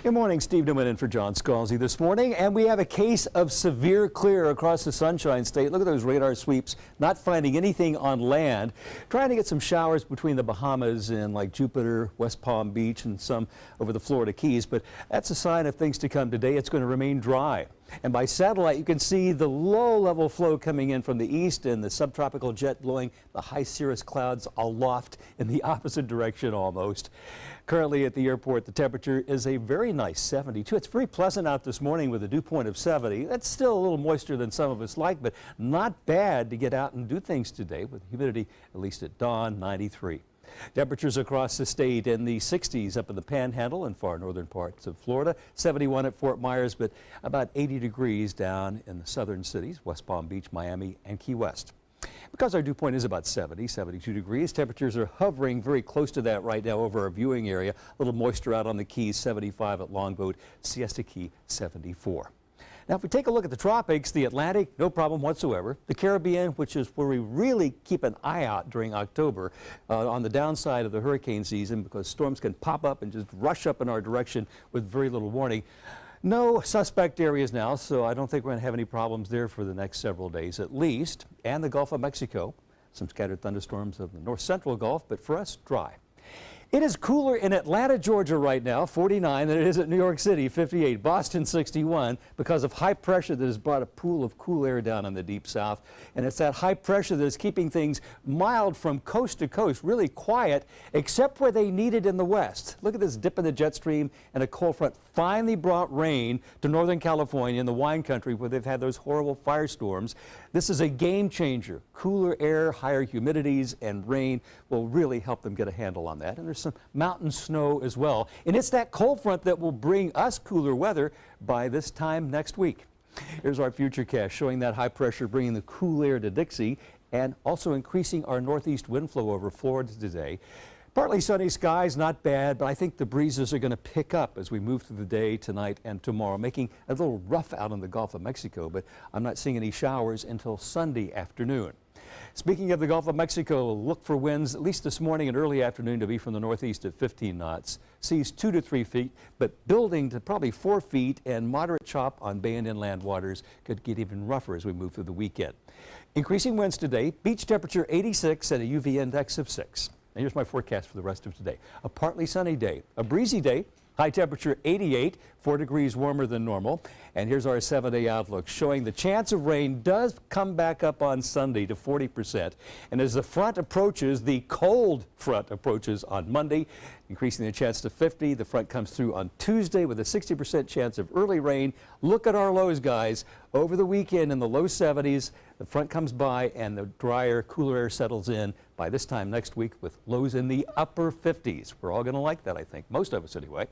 Good morning, Steve Newman in for John Scalzi this morning, and we have a case of severe clear across the Sunshine State. Look at those radar sweeps, not finding anything on land. Trying to get some showers between the Bahamas and like Jupiter, West Palm Beach, and some over the Florida Keys, but that's a sign of things to come today. It's going to remain dry. And by satellite, you can see the low-level flow coming in from the east and the subtropical jet blowing the high cirrus clouds aloft in the opposite direction almost. Currently at the airport, the temperature is a very nice 72. It's very pleasant out this morning with a dew point of 70. That's still a little moister than some of us like, but not bad to get out and do things today with humidity, at least at dawn, 93. Temperatures across the state in the 60s up in the Panhandle and far northern parts of Florida, 71 at Fort Myers, but about 80 degrees down in the southern cities, West Palm Beach, Miami, and Key West. Because our dew point is about 70, 72 degrees, temperatures are hovering very close to that right now over our viewing area. A little moisture out on the Keys, 75 at Longboat, Siesta Key, 74. Now, if we take a look at the tropics, the Atlantic, no problem whatsoever. The Caribbean, which is where we really keep an eye out during October on the downside of the hurricane season because storms can pop up and just rush up in our direction with very little warning. No suspect areas now, so I don't think we're going to have any problems there for the next several days at least. And the Gulf of Mexico, some scattered thunderstorms of the north central Gulf, but for us, dry. It is cooler in Atlanta, Georgia right now, 49, than it is at New York City, 58, Boston, 61, because of high pressure that has brought a pool of cool air down in the deep south. And it's that high pressure that is keeping things mild from coast to coast, really quiet, except where they need it in the west. Look at this dip in the jet stream, and a cold front finally brought rain to Northern California in the wine country where they've had those horrible firestorms. This is a game changer. Cooler air, higher humidities, and rain will really help them get a handle on that. And there's some mountain snow as well. And it's that cold front that will bring us cooler weather by this time next week. Here's our futurecast showing that high pressure bringing the cool air to Dixie and also increasing our northeast wind flow over Florida today. Partly sunny skies, not bad, but I think the breezes are going to pick up as we move through the day tonight and tomorrow, making a little rough out in the Gulf of Mexico, but I'm not seeing any showers until Sunday afternoon. Speaking of the Gulf of Mexico, look for winds, at least this morning and early afternoon, to be from the northeast at 15 knots. Seas 2 to 3 feet, but building to probably 4 feet, and moderate chop on bay and inland waters could get even rougher as we move through the weekend. Increasing winds today, beach temperature 86 and a UV index of 6. And here's my forecast for the rest of today. A partly sunny day, a breezy day, high temperature 88, 4 degrees warmer than normal. And here's our 7-day outlook showing the chance of rain does come back up on Sunday to 40%. And as the front approaches, the cold front approaches on Monday, increasing the chance to 50. The front comes through on Tuesday with a 60% chance of early rain. Look at our lows, guys. Over the weekend in the low 70s, the front comes by and the drier, cooler air settles in by this time next week with lows in the upper 50s. We're all going to like that, I think. Most of us anyway.